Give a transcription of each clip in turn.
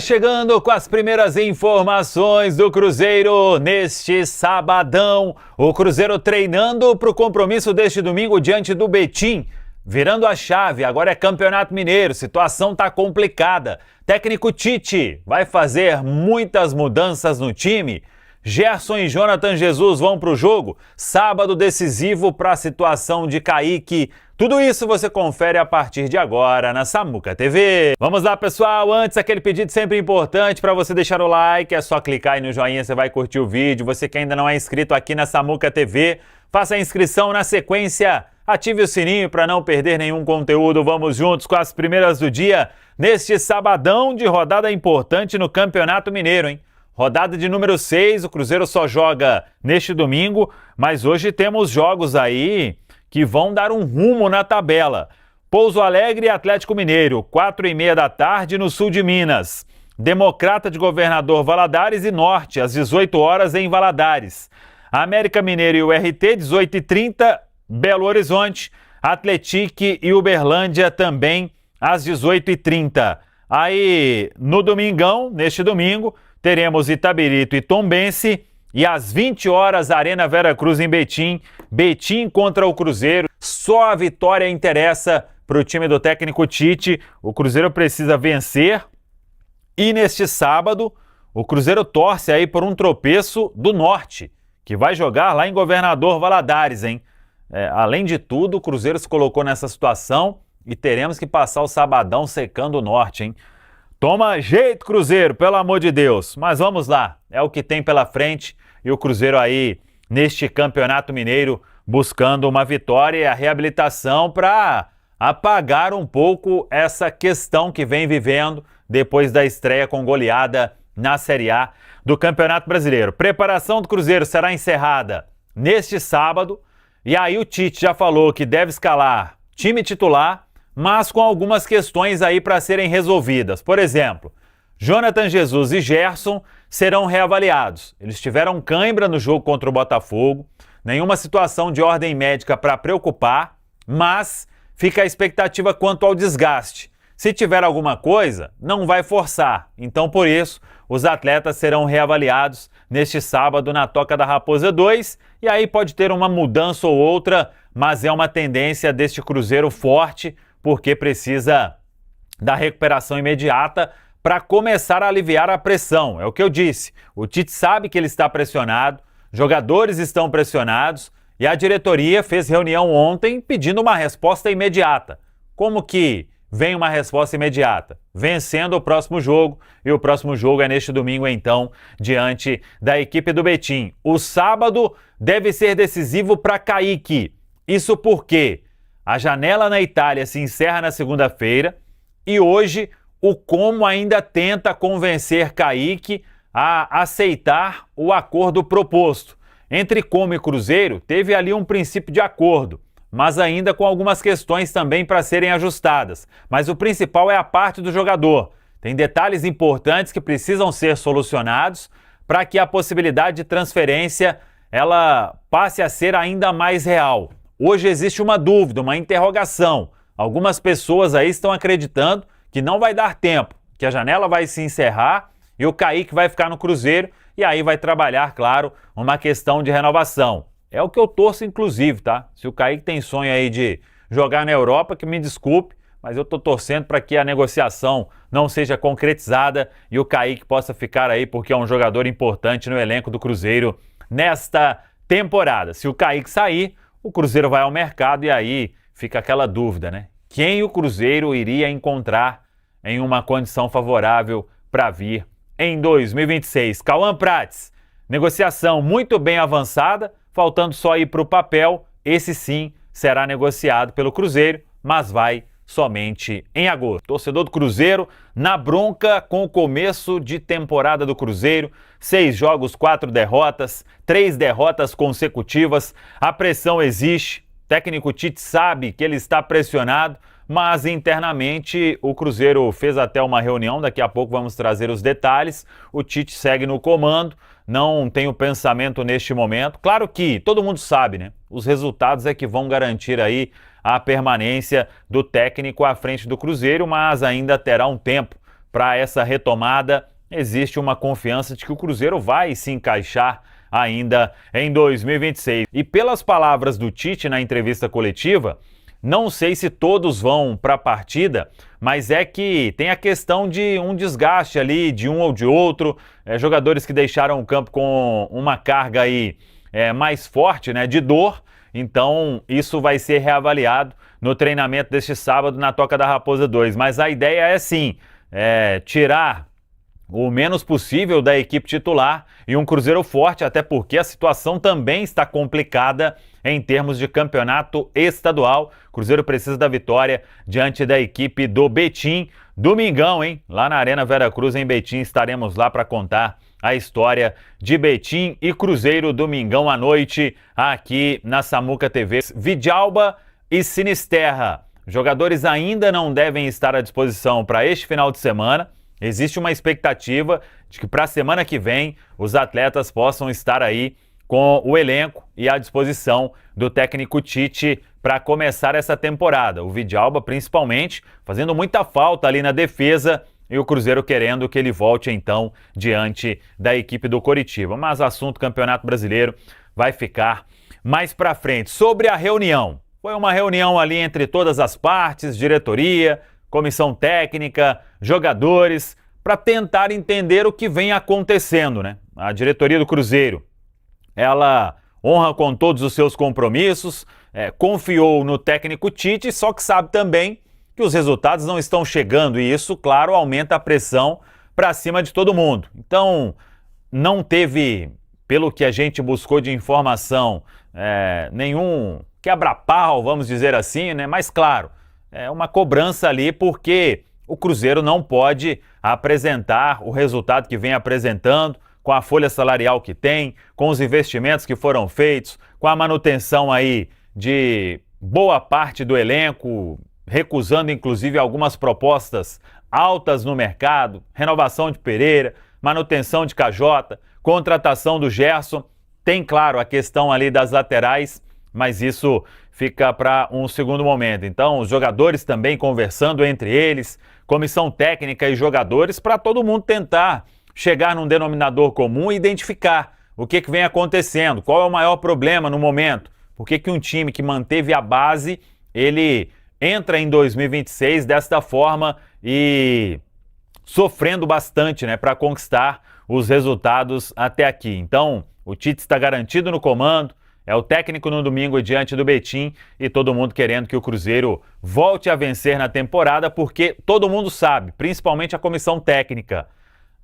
Chegando com as primeiras informações do Cruzeiro neste sabadão. O Cruzeiro treinando para o compromisso deste domingo diante do Betim. Virando a chave, agora é Campeonato Mineiro, situação tá complicada. Técnico Tite vai fazer muitas mudanças no time. Gerson e Jonathan Jesus vão para o jogo. Sábado decisivo para a situação de Kaique. Tudo isso você confere a partir de agora na Samuca TV. Vamos lá, pessoal. Antes, aquele pedido sempre importante para você deixar o like. É só clicar aí no joinha, você vai curtir o vídeo. Você que ainda não é inscrito aqui na Samuca TV, faça a inscrição na sequência. Ative o sininho para não perder nenhum conteúdo. Vamos juntos com as primeiras do dia neste sabadão de rodada importante no Campeonato Mineiro, hein? Rodada de número 6, o Cruzeiro só joga neste domingo, mas hoje temos jogos aí que vão dar um rumo na tabela. Pouso Alegre e Atlético Mineiro, 4h30 da tarde no sul de Minas. Democrata de Governador Valadares e Norte, às 18 horas em Valadares. América Mineiro e URT, 18h30, Belo Horizonte. Atletique e Uberlândia também às 18h30. Aí, no domingão, neste domingo, teremos Itabirito e Tombense. E às 20 horas, Arena Veracruz em Betim. Betim contra o Cruzeiro. Só a vitória interessa para o time do técnico Tite. O Cruzeiro precisa vencer. E neste sábado, o Cruzeiro torce aí por um tropeço do Norte, que vai jogar lá em Governador Valadares, hein? Além de tudo, o Cruzeiro se colocou nessa situação e teremos que passar o sabadão secando o Norte, hein? Toma jeito, Cruzeiro, pelo amor de Deus. Mas vamos lá, é o que tem pela frente. E o Cruzeiro aí, neste Campeonato Mineiro, buscando uma vitória e a reabilitação para apagar um pouco essa questão que vem vivendo depois da estreia com goleada na Série A do Campeonato Brasileiro. Preparação do Cruzeiro será encerrada neste sábado. E aí o Tite já falou que deve escalar time titular, mas com algumas questões aí para serem resolvidas. Por exemplo, Jonathan Jesus e Gerson serão reavaliados. Eles tiveram cãibra no jogo contra o Botafogo, nenhuma situação de ordem médica para preocupar, mas fica a expectativa quanto ao desgaste. Se tiver alguma coisa, não vai forçar. Então, por isso, os atletas serão reavaliados neste sábado na Toca da Raposa 2, e aí pode ter uma mudança ou outra, mas é uma tendência deste Cruzeiro forte, porque precisa da recuperação imediata para começar a aliviar a pressão. É o que eu disse. O Tite sabe que ele está pressionado, jogadores estão pressionados e a diretoria fez reunião ontem pedindo uma resposta imediata. Como que vem uma resposta imediata? Vencendo o próximo jogo, e o próximo jogo é neste domingo então, diante da equipe do Betim. O sábado deve ser decisivo para Kaique. Isso porque a janela na Itália se encerra na segunda-feira e hoje o Como ainda tenta convencer Kaique a aceitar o acordo proposto. Entre Como e Cruzeiro teve ali um princípio de acordo, mas ainda com algumas questões também para serem ajustadas. Mas o principal é a parte do jogador. Tem detalhes importantes que precisam ser solucionados para que a possibilidade de transferência ela passe a ser ainda mais real. Hoje existe uma dúvida, uma interrogação. Algumas pessoas aí estão acreditando que não vai dar tempo, que a janela vai se encerrar e o Kaique vai ficar no Cruzeiro e aí vai trabalhar, claro, uma questão de renovação. É o que eu torço, inclusive, tá? Se o Kaique tem sonho aí de jogar na Europa, que me desculpe, mas eu tô torcendo para que a negociação não seja concretizada e o Kaique possa ficar aí porque é um jogador importante no elenco do Cruzeiro nesta temporada. Se o Kaique sair, o Cruzeiro vai ao mercado e aí fica aquela dúvida, né? Quem o Cruzeiro iria encontrar em uma condição favorável para vir em 2026? Cauã Prates, negociação muito bem avançada, faltando só ir para o papel. Esse sim será negociado pelo Cruzeiro, mas vai somente em agosto. Torcedor do Cruzeiro na bronca com o começo de temporada do Cruzeiro. 6 jogos, 4 derrotas, 3 derrotas consecutivas. A pressão existe. O técnico Tite sabe que ele está pressionado, mas internamente o Cruzeiro fez até uma reunião, daqui a pouco vamos trazer os detalhes. O Tite segue no comando, não tem o pensamento neste momento. Claro que todo mundo sabe, né? Os resultados é que vão garantir aí a permanência do técnico à frente do Cruzeiro, mas ainda terá um tempo para essa retomada, existe uma confiança de que o Cruzeiro vai se encaixar ainda em 2026. E pelas palavras do Tite na entrevista coletiva, não sei se todos vão para a partida, mas é que tem a questão de um desgaste ali de um ou de outro, jogadores que deixaram o campo com uma carga aí mais forte, né, de dor. Então isso vai ser reavaliado no treinamento deste sábado na Toca da Raposa 2. Mas a ideia é sim, tirar o menos possível da equipe titular e um Cruzeiro forte, até porque a situação também está complicada em termos de campeonato estadual. O Cruzeiro precisa da vitória diante da equipe do Betim. Domingão, hein? Lá na Arena Veracruz, em Betim, estaremos lá para contar a história de Betim e Cruzeiro, domingão à noite, aqui na Samuca TV. Vidalba e Sinisterra. Jogadores ainda não devem estar à disposição para este final de semana. Existe uma expectativa de que para a semana que vem os atletas possam estar aí com o elenco e à disposição do técnico Tite para começar essa temporada. O Vidalba, principalmente, fazendo muita falta ali na defesa e o Cruzeiro querendo que ele volte então diante da equipe do Coritiba. Mas o assunto Campeonato Brasileiro vai ficar mais para frente. Sobre a reunião. Foi uma reunião ali entre todas as partes, diretoria, comissão técnica, jogadores, para tentar entender o que vem acontecendo, né? A diretoria do Cruzeiro, ela honra com todos os seus compromissos, confiou no técnico Tite, só que sabe também que os resultados não estão chegando e isso, claro, aumenta a pressão para cima de todo mundo. Então, não teve, pelo que a gente buscou de informação, nenhum quebra-pau, vamos dizer assim, né? Mas, claro, uma cobrança ali porque o Cruzeiro não pode apresentar o resultado que vem apresentando, com a folha salarial que tem, com os investimentos que foram feitos, com a manutenção aí de boa parte do elenco, recusando inclusive algumas propostas altas no mercado, renovação de Pereira, manutenção de Cajota, contratação do Gerson. Tem, claro, a questão ali das laterais, mas isso fica para um segundo momento. Então, os jogadores também conversando entre eles, comissão técnica e jogadores, para todo mundo tentar chegar num denominador comum e identificar o que vem acontecendo, qual é o maior problema no momento, por que um time que manteve a base, ele entra em 2026 desta forma e sofrendo bastante, né, para conquistar os resultados até aqui. Então, o Tite está garantido no comando, é o técnico no domingo diante do Betim e todo mundo querendo que o Cruzeiro volte a vencer na temporada, porque todo mundo sabe, principalmente a comissão técnica,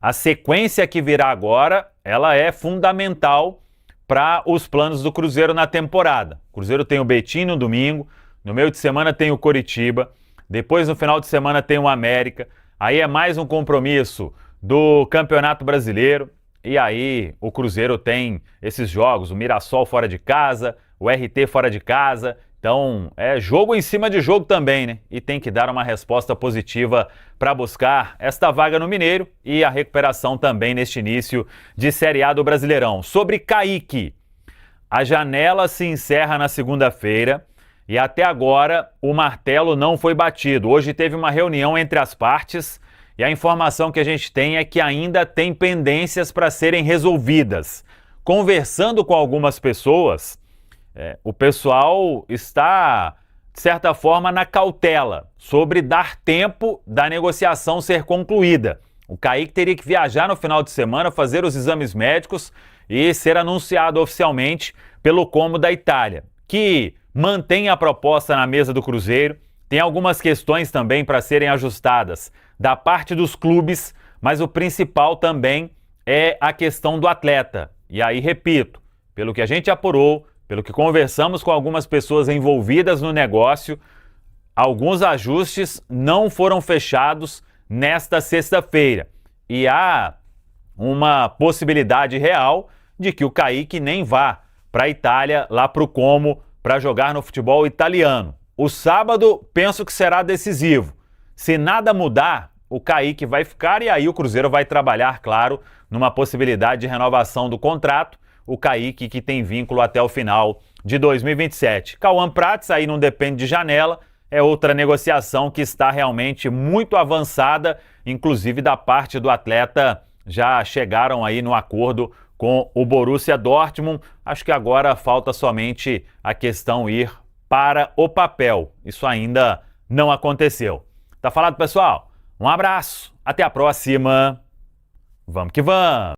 a sequência que virá agora, ela é fundamental para os planos do Cruzeiro na temporada. O Cruzeiro tem o Betim no domingo, no meio de semana tem o Coritiba, depois no final de semana tem o América, aí é mais um compromisso do Campeonato Brasileiro. E aí o Cruzeiro tem esses jogos, o Mirassol fora de casa, o RT fora de casa. Então é jogo em cima de jogo também, né? E tem que dar uma resposta positiva para buscar esta vaga no Mineiro e a recuperação também neste início de Série A do Brasileirão. Sobre Kaique, a janela se encerra na segunda-feira e até agora o martelo não foi batido. Hoje teve uma reunião entre as partes. E a informação que a gente tem é que ainda tem pendências para serem resolvidas. Conversando com algumas pessoas, o pessoal está, de certa forma, na cautela sobre dar tempo da negociação ser concluída. O Kaique teria que viajar no final de semana, fazer os exames médicos e ser anunciado oficialmente pelo Como da Itália, que mantém a proposta na mesa do Cruzeiro. Tem algumas questões também para serem ajustadas da parte dos clubes, mas o principal também é a questão do atleta. E aí, repito, pelo que a gente apurou, pelo que conversamos com algumas pessoas envolvidas no negócio, alguns ajustes não foram fechados nesta sexta-feira. E há uma possibilidade real de que o Kaique nem vá para a Itália, lá para o Como, para jogar no futebol italiano. O sábado, penso que será decisivo. Se nada mudar, o Kaique vai ficar e aí o Cruzeiro vai trabalhar, claro, numa possibilidade de renovação do contrato. O Kaique que tem vínculo até o final de 2027. Cauã Prats aí não depende de janela, é outra negociação que está realmente muito avançada, inclusive da parte do atleta já chegaram aí no acordo com o Borussia Dortmund. Acho que agora falta somente a questão ir para o papel. Isso ainda não aconteceu. Tá falado, pessoal? Um abraço, até a próxima. Vamos que vamos!